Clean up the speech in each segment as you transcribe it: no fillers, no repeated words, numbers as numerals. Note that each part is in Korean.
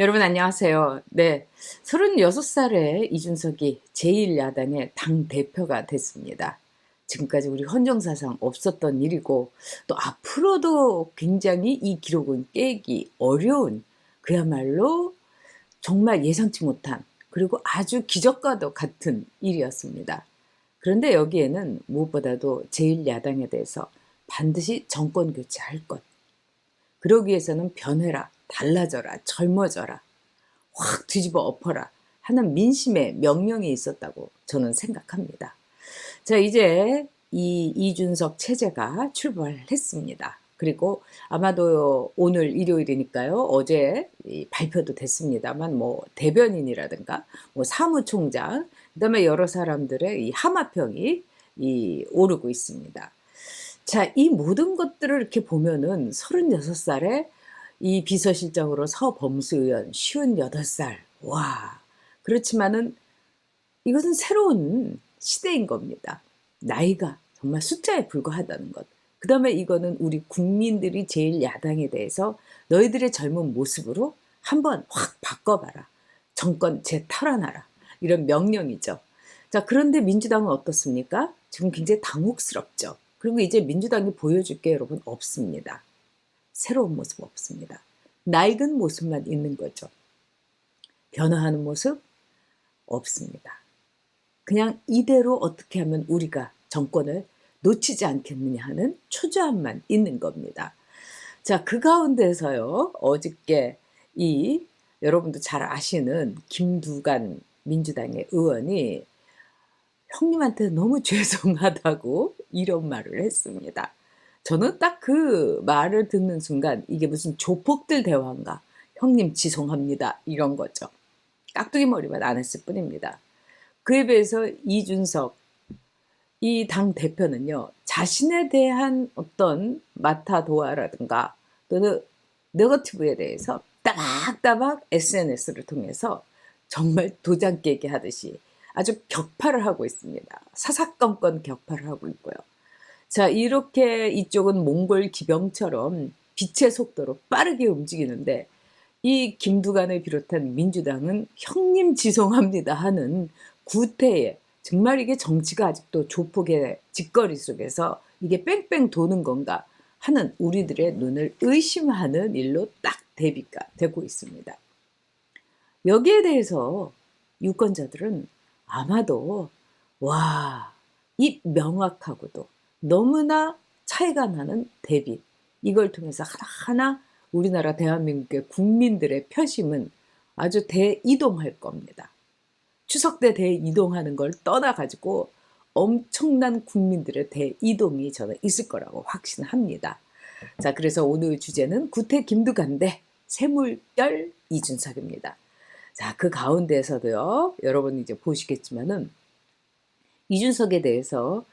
여러분 안녕하세요. 네, 36살에 이준석이 제1야당의 당대표가 됐습니다. 지금까지 우리 헌정사상 없었던 일이고 또 앞으로도 굉장히 이 기록은 깨기 어려운 그야말로 정말 예상치 못한 그리고 아주 기적과도 같은 일이었습니다. 그런데 여기에는 무엇보다도 제1야당에 대해서 반드시 정권 교체할 것. 그러기 위해서는 변해라, 달라져라, 젊어져라, 확 뒤집어 엎어라 하는 민심의 명령이 있었다고 저는 생각합니다. 자, 이제 이 이준석 체제가 출발했습니다. 그리고 아마도 오늘 일요일이니까요. 어제 발표도 됐습니다만 뭐 대변인이라든가 뭐 사무총장 그다음에 여러 사람들의 이 하마평이 오르고 있습니다. 자, 이 모든 것들을 이렇게 보면은 36살에 이 비서실장으로 서범수 의원 58살. 와. 그렇지만은 이것은 새로운 시대인 겁니다. 나이가 정말 숫자에 불과하다는 것. 그다음에 이거는 우리 국민들이 제일 야당에 대해서 너희들의 젊은 모습으로 한번 확 바꿔봐라. 정권 재탈환하라. 이런 명령이죠. 자, 그런데 민주당은 어떻습니까? 지금 굉장히 당혹스럽죠. 그리고 이제 민주당이 보여줄 게 여러분 없습니다. 새로운 모습 없습니다. 낡은 모습만 있는 거죠. 변화하는 모습 없습니다. 그냥 이대로 어떻게 하면 우리가 정권을 놓치지 않겠느냐 하는 초조함만 있는 겁니다. 자, 그 가운데서요, 어저께 여러분도 잘 아시는 김두관 민주당의 의원이 형님한테 너무 죄송하다고 이런 말을 했습니다. 저는 딱 그 말을 듣는 순간 이게 무슨 조폭들 대화인가? 형님 죄송합니다. 이런 거죠. 깍두기 머리만 안 했을 뿐입니다. 그에 비해서 이준석 이 당 대표는요. 자신에 대한 어떤 마타도아라든가 또는 네거티브에 대해서 따박따박 SNS를 통해서 정말 도장 깨기 하듯이 아주 격파를 하고 있습니다. 사사건건 격파를 하고 있고요. 자, 이렇게 이쪽은 몽골 기병처럼 빛의 속도로 빠르게 움직이는데 이 김두관을 비롯한 민주당은 형님 지송합니다 하는 구태에 정말 이게 정치가 아직도 조폭의 짓거리 속에서 이게 뺑뺑 도는 건가 하는 우리들의 눈을 의심하는 일로 딱 대비가 되고 있습니다. 여기에 대해서 유권자들은 아마도 와, 이 명확하고도 너무나 차이가 나는 대비 이걸 통해서 하나하나 우리나라 대한민국의 국민들의 표심은 아주 대이동할 겁니다. 추석 때 대이동하는 걸 떠나가지고 엄청난 국민들의 대이동이 저는 있을 거라고 확신합니다. 자, 그래서 오늘 주제는 구태 김두관 대 새물결 이준석입니다. 자, 그 가운데에서도요, 여러분 이제 보시겠지만은 이준석에 대해서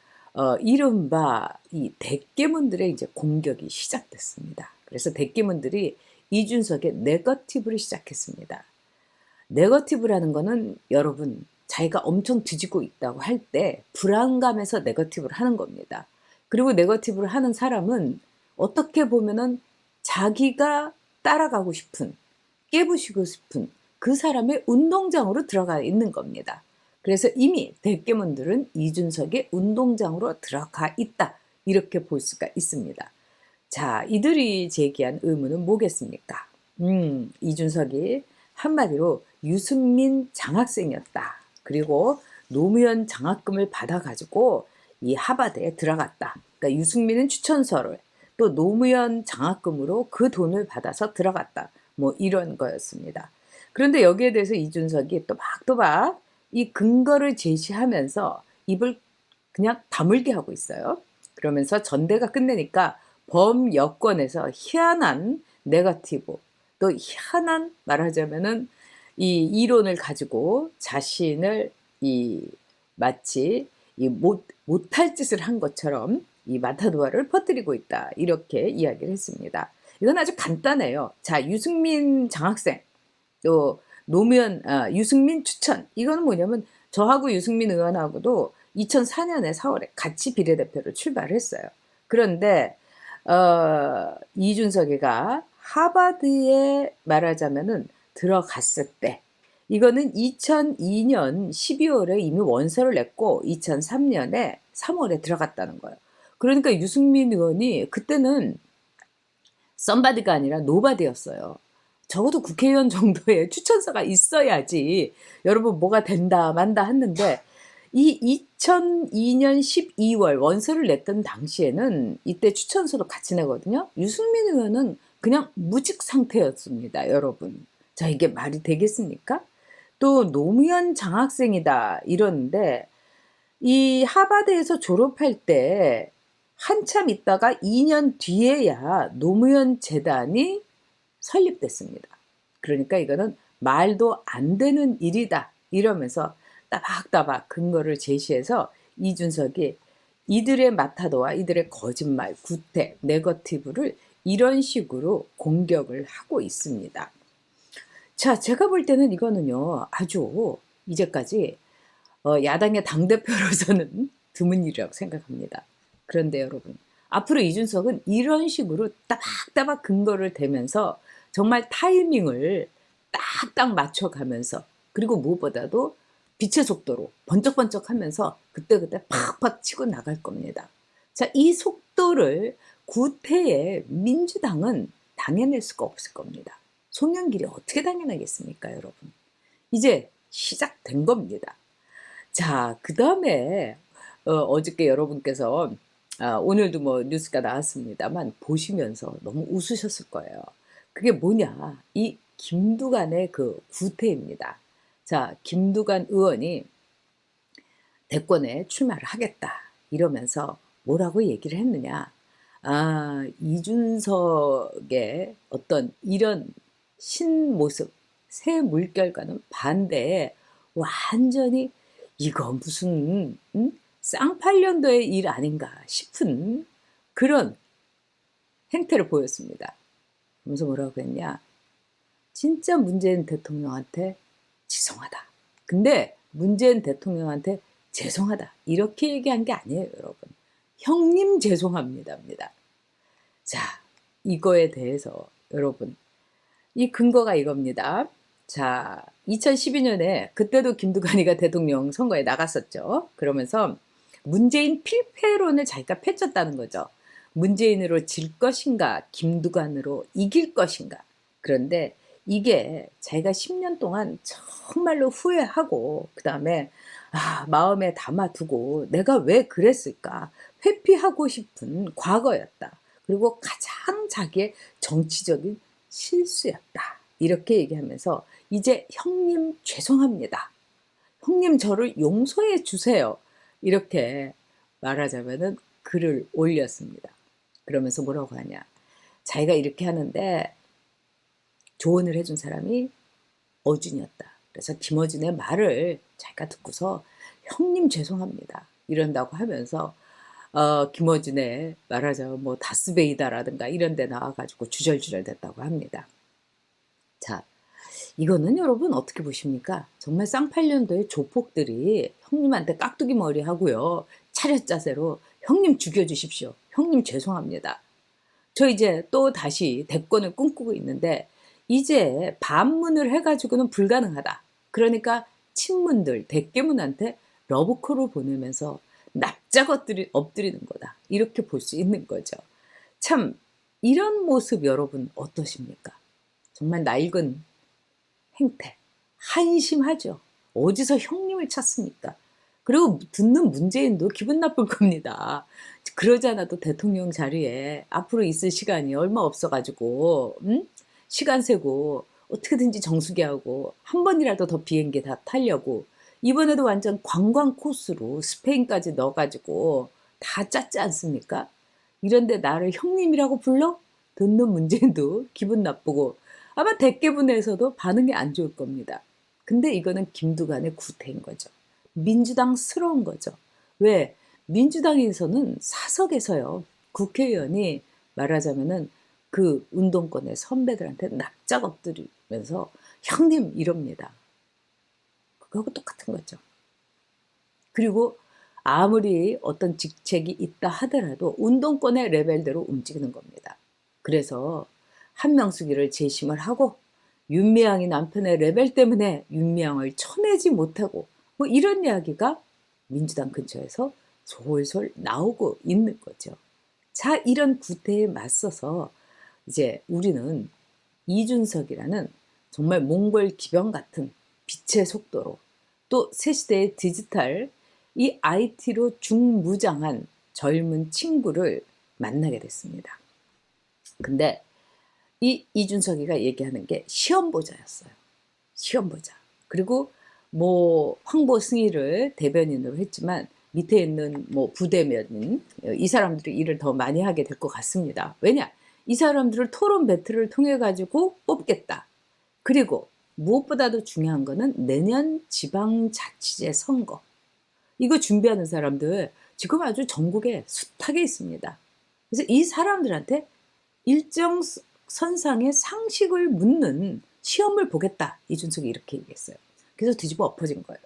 이른바 이 대깨문들의 이제 공격이 시작됐습니다. 그래서 대깨문들이 이준석의 네거티브를 시작했습니다. 네거티브라는 거는 여러분 자기가 엄청 뒤지고 있다고 할 때 불안감에서 네거티브를 하는 겁니다. 그리고 네거티브를 하는 사람은 어떻게 보면은 자기가 따라가고 싶은, 깨부시고 싶은 그 사람의 운동장으로 들어가 있는 겁니다. 그래서 이미 대깨문들은 이준석의 운동장으로 들어가 있다. 이렇게 볼 수가 있습니다. 자, 이들이 제기한 의문은 뭐겠습니까? 이준석이 한마디로 유승민 장학생이었다. 그리고 노무현 장학금을 받아가지고 이 하버드에 들어갔다. 그러니까 유승민은 추천서를 또 노무현 장학금으로 그 돈을 받아서 들어갔다. 뭐 이런 거였습니다. 그런데 여기에 대해서 이준석이 또박또박 이 근거를 제시하면서 입을 그냥 다물게 하고 있어요. 그러면서 전대가 끝내니까 범여권에서 희한한 네거티브 또 희한한 말하자면은 이 이론을 가지고 자신을 마치 못할 짓을 한 것처럼 이 마타도아를 퍼뜨리고 있다 이렇게 이야기를 했습니다. 이건 아주 간단해요. 자, 유승민 장학생 또 노무현 유승민 추천 이거는 뭐냐면 저하고 유승민 의원하고도 2004년에 4월에 같이 비례대표로 출발을 했어요. 그런데 이준석이가 하버드에 말하자면은 들어갔을 때 이거는 2002년 12월에 이미 원서를 냈고 2003년에 3월에 들어갔다는 거예요. 그러니까 유승민 의원이 그때는 썸바디가 아니라 노바디였어요. 적어도 국회의원 정도의 추천서가 있어야지 여러분 뭐가 된다 만다 했는데 이 2002년 12월 원서를 냈던 당시에는 이때 추천서도 같이 내거든요. 유승민 의원은 그냥 무직 상태였습니다, 여러분. 자, 이게 말이 되겠습니까? 또 노무현 장학생이다 이러는데 이 하버드에서 졸업할 때 한참 있다가 2년 뒤에야 노무현 재단이 설립됐습니다. 그러니까 이거는 말도 안 되는 일이다 이러면서 따박따박 근거를 제시해서 이준석이 이들의 마타도와 이들의 거짓말, 구태, 네거티브를 이런 식으로 공격을 하고 있습니다. 자, 제가 볼 때는 이거는요, 아주 이제까지 야당의 당대표로서는 드문 일이라고 생각합니다. 그런데 여러분, 앞으로 이준석은 이런 식으로 따박따박 근거를 대면서 정말 타이밍을 딱딱 맞춰가면서 그리고 무엇보다도 빛의 속도로 번쩍번쩍 하면서 그때그때 팍팍 치고 나갈 겁니다. 자, 이 속도를 구태의 민주당은 당해낼 수가 없을 겁니다. 송영길이 어떻게 당해내겠습니까, 여러분? 이제 시작된 겁니다. 자, 그 다음에 어저께 여러분께서 오늘도 뭐 뉴스가 나왔습니다만 보시면서 너무 웃으셨을 거예요. 그게 뭐냐? 이 김두관의 그 구태입니다. 자, 김두관 의원이 대권에 출마를 하겠다 이러면서 뭐라고 얘기를 했느냐? 이준석의 어떤 이런 신모습, 새 물결과는 반대에 완전히 이거 무슨 쌍팔년도의 일 아닌가 싶은 그런 행태를 보였습니다. 그러면서 뭐라고 했냐? 진짜 문재인 대통령한테 죄송하다. 근데 문재인 대통령한테 죄송하다. 이렇게 얘기한 게 아니에요, 여러분. 형님 죄송합니다입니다. 자, 이거에 대해서 여러분, 이 근거가 이겁니다. 자, 2012년에 그때도 김두관이가 대통령 선거에 나갔었죠. 그러면서 문재인 필패론을 자기가 펼쳤다는 거죠. 문재인으로 질 것인가, 김두관으로 이길 것인가. 그런데 이게 자기가 10년 동안 정말로 후회하고 그 다음에 마음에 담아두고 내가 왜 그랬을까 회피하고 싶은 과거였다. 그리고 가장 자기의 정치적인 실수였다. 이렇게 얘기하면서 이제 형님 죄송합니다. 형님 저를 용서해 주세요. 이렇게 말하자면은 글을 올렸습니다. 그러면서 뭐라고 하냐. 자기가 이렇게 하는데 조언을 해준 사람이 어준이었다. 그래서 김어준의 말을 자기가 듣고서 형님 죄송합니다. 이런다고 하면서 김어준의 말하자면 뭐 다스베이다라든가 이런 데 나와가지고 주절주절 됐다고 합니다. 자, 이거는 여러분 어떻게 보십니까? 정말 쌍팔년도의 조폭들이 형님한테 깍두기 머리 하고요. 차렷자세로 형님 죽여주십시오. 형님 죄송합니다. 저 이제 또 다시 대권을 꿈꾸고 있는데 이제 반문을 해가지고는 불가능하다. 그러니까 친문들, 대깨문한테 러브콜을 보내면서 납작 엎드리는 거다. 이렇게 볼 수 있는 거죠. 참 이런 모습 여러분 어떠십니까? 정말 낡은 행태, 한심하죠. 어디서 형님을 찾습니까? 그리고 듣는 문재인도 기분 나쁠 겁니다. 그러지 않아도 대통령 자리에 앞으로 있을 시간이 얼마 없어가지고 시간 세고 어떻게든지 정수기하고 한 번이라도 더 비행기 다 타려고 이번에도 완전 관광 코스로 스페인까지 넣어가지고 다 짰지 않습니까? 이런데 나를 형님이라고 불러? 듣는 문재인도 기분 나쁘고 아마 대깨분에서도 반응이 안 좋을 겁니다. 근데 이거는 김두관의 구태인 거죠. 민주당스러운 거죠. 왜? 민주당에서는 사석에서요. 국회의원이 말하자면은 그 운동권의 선배들한테 납작 엎드리면서 형님 이럽니다. 그거하고 똑같은 거죠. 그리고 아무리 어떤 직책이 있다 하더라도 운동권의 레벨대로 움직이는 겁니다. 그래서 한명숙이를 재심을 하고 윤미향이 남편의 레벨 때문에 윤미향을 쳐내지 못하고 뭐 이런 이야기가 민주당 근처에서 솔솔 나오고 있는 거죠. 자, 이런 구태에 맞서서 이제 우리는 이준석이라는 정말 몽골 기병 같은 빛의 속도로 또 새 시대의 디지털 이 IT로 중무장한 젊은 친구를 만나게 됐습니다. 근데 이 이준석이가 얘기하는 게 시험보자였어요. 시험보자. 그리고 뭐 황보 승희를 대변인으로 했지만 밑에 있는 뭐 부대면인 이 사람들이 일을 더 많이 하게 될 것 같습니다. 왜냐? 이 사람들을 토론 배틀을 통해 가지고 뽑겠다. 그리고 무엇보다도 중요한 거는 내년 지방자치제 선거. 이거 준비하는 사람들 지금 아주 전국에 숱하게 있습니다. 그래서 이 사람들한테 일정 선상의 상식을 묻는 시험을 보겠다. 이준석이 이렇게 얘기했어요. 그래서 뒤집어 엎어진 거예요.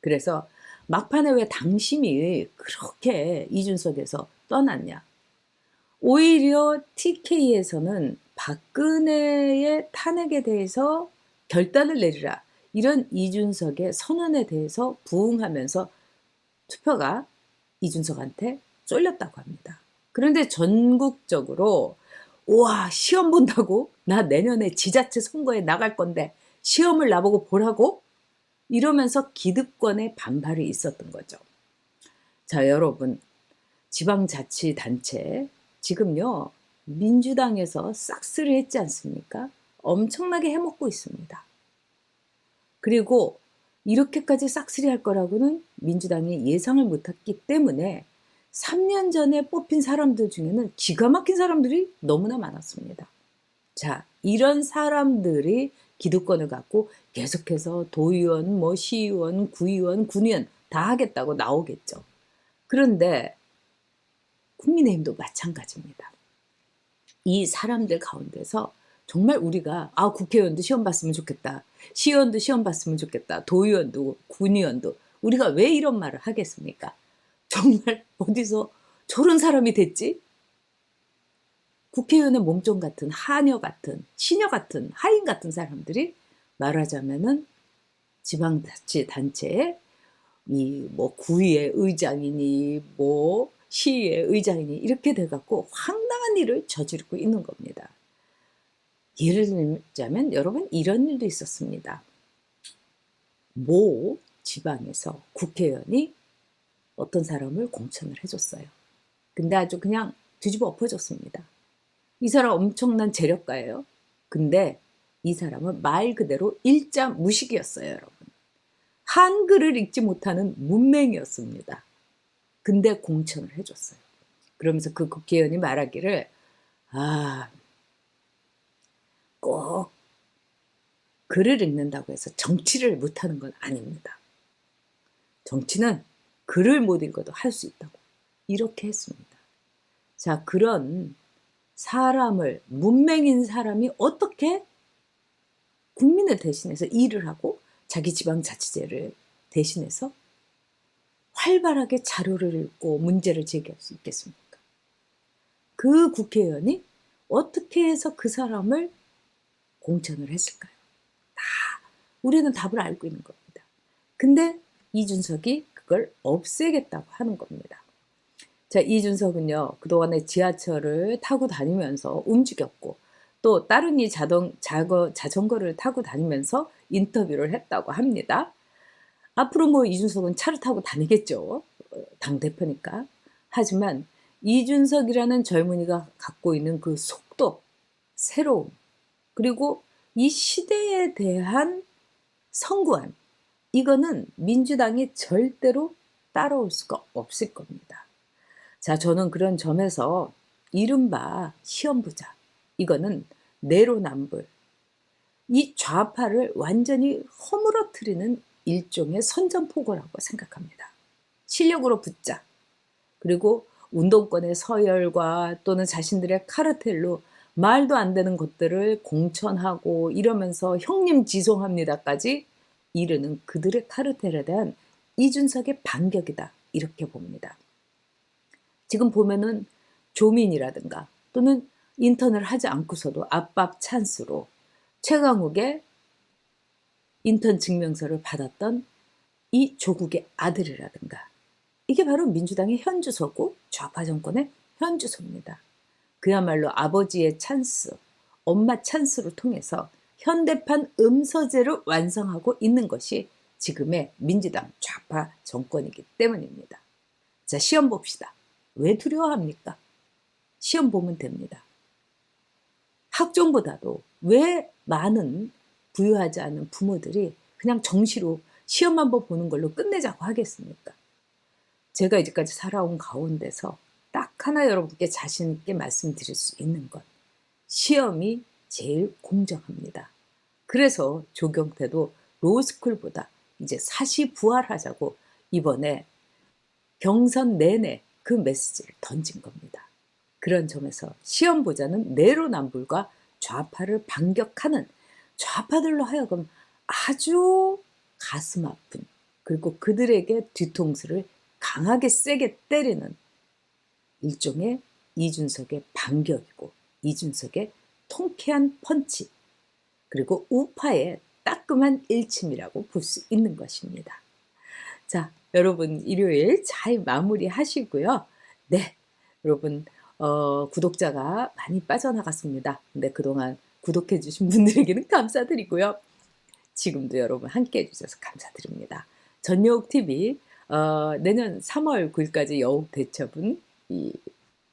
그래서 막판에 왜 당심이 그렇게 이준석에서 떠났냐. 오히려 TK에서는 박근혜의 탄핵에 대해서 결단을 내리라. 이런 이준석의 선언에 대해서 부응하면서 투표가 이준석한테 쏠렸다고 합니다. 그런데 전국적으로 우와, 시험 본다고? 나 내년에 지자체 선거에 나갈 건데 시험을 나보고 보라고? 이러면서 기득권의 반발이 있었던 거죠. 자, 여러분, 지방자치단체 지금요 민주당에서 싹쓸이 했지 않습니까? 엄청나게 해먹고 있습니다. 그리고 이렇게까지 싹쓸이 할 거라고는 민주당이 예상을 못했기 때문에 3년 전에 뽑힌 사람들 중에는 기가 막힌 사람들이 너무나 많았습니다. 자, 이런 사람들이 기득권을 갖고 계속해서 도의원, 뭐 시의원, 구의원, 군의원 다 하겠다고 나오겠죠. 그런데 국민의힘도 마찬가지입니다. 이 사람들 가운데서 정말 우리가 국회의원도 시험 봤으면 좋겠다. 시의원도 시험 봤으면 좋겠다. 도의원도 군의원도 우리가 왜 이런 말을 하겠습니까? 정말 어디서 저런 사람이 됐지? 국회의원의 몸종 같은 하녀 같은 시녀 같은 하인 같은 사람들이 말하자면은 지방자치단체에 이 뭐 구의회 의장이니 뭐 시의회 의장이니 이렇게 돼갖고 황당한 일을 저지르고 있는 겁니다. 예를 들자면 여러분 이런 일도 있었습니다. 모 지방에서 국회의원이 어떤 사람을 공천을 해줬어요. 근데 아주 그냥 뒤집어 엎어졌습니다. 이 사람 엄청난 재력가예요. 근데 이 사람은 말 그대로 일자 무식이었어요, 여러분. 한글을 읽지 못하는 문맹이었습니다. 근데 공천을 해줬어요. 그러면서 그 국회의원이 말하기를 꼭 글을 읽는다고 해서 정치를 못하는 건 아닙니다. 정치는 글을 못 읽어도 할 수 있다고 이렇게 했습니다. 자, 그런 사람을 문맹인 사람이 어떻게 국민을 대신해서 일을 하고 자기 지방자치제를 대신해서 활발하게 자료를 읽고 문제를 제기할 수 있겠습니까? 그 국회의원이 어떻게 해서 그 사람을 공천을 했을까요? 다 우리는 답을 알고 있는 겁니다. 근데 이준석이 그걸 없애겠다고 하는 겁니다. 자, 이준석은요 그동안에 지하철을 타고 다니면서 움직였고 또 따릉이 자전거를 타고 다니면서 인터뷰를 했다고 합니다. 앞으로 뭐 이준석은 차를 타고 다니겠죠. 당대표니까. 하지만 이준석이라는 젊은이가 갖고 있는 그 속도, 새로움, 그리고 이 시대에 대한 선구안, 이거는 민주당이 절대로 따라올 수가 없을 겁니다. 자, 저는 그런 점에서 이른바 시험부자, 이거는 내로남불, 이 좌파를 완전히 허물어뜨리는 일종의 선전포고라고 생각합니다. 실력으로 붙자. 그리고 운동권의 서열과 또는 자신들의 카르텔로 말도 안 되는 것들을 공천하고 이러면서 형님 지송합니다까지 이르는 그들의 카르텔에 대한 이준석의 반격이다. 이렇게 봅니다. 지금 보면은 조민이라든가 또는 인턴을 하지 않고서도 압박 찬스로 최강욱의 인턴 증명서를 받았던 이 조국의 아들이라든가, 이게 바로 민주당의 현주소고 좌파 정권의 현주소입니다. 그야말로 아버지의 찬스, 엄마 찬스로 통해서 현대판 음서제를 완성하고 있는 것이 지금의 민주당 좌파 정권이기 때문입니다. 자, 시험 봅시다. 왜 두려워합니까? 시험 보면 됩니다. 학종보다도 왜 많은 부유하지 않은 부모들이 그냥 정시로 시험 한번 보는 걸로 끝내자고 하겠습니까? 제가 이제까지 살아온 가운데서 딱 하나 여러분께 자신 있게 말씀드릴 수 있는 것, 시험이 제일 공정합니다. 그래서 조경태도 로스쿨보다 이제 사시 부활하자고 이번에 경선 내내 그 메시지를 던진 겁니다. 그런 점에서 시험 보자는 내로남불과 좌파를 반격하는, 좌파들로 하여금 아주 가슴 아픈, 그리고 그들에게 뒤통수를 강하게 세게 때리는 일종의 이준석의 반격이고, 이준석의 통쾌한 펀치, 그리고 우파의 따끔한 일침이라고 볼 수 있는 것입니다. 자, 여러분 일요일 잘 마무리하시고요. 네, 여러분 구독자가 많이 빠져나갔습니다. 근데 그동안 구독해 주신 분들에게는 감사드리고요. 지금도 여러분 함께 해주셔서 감사드립니다. 전여욱TV 내년 3월 9일까지 여욱대첩은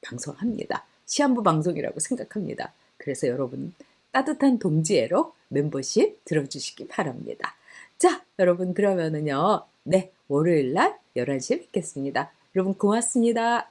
방송합니다. 시한부 방송이라고 생각합니다. 그래서 여러분 따뜻한 동지애로 멤버십 들어주시기 바랍니다. 자, 여러분 그러면은요. 네, 월요일날 11시에 뵙겠습니다. 여러분 고맙습니다.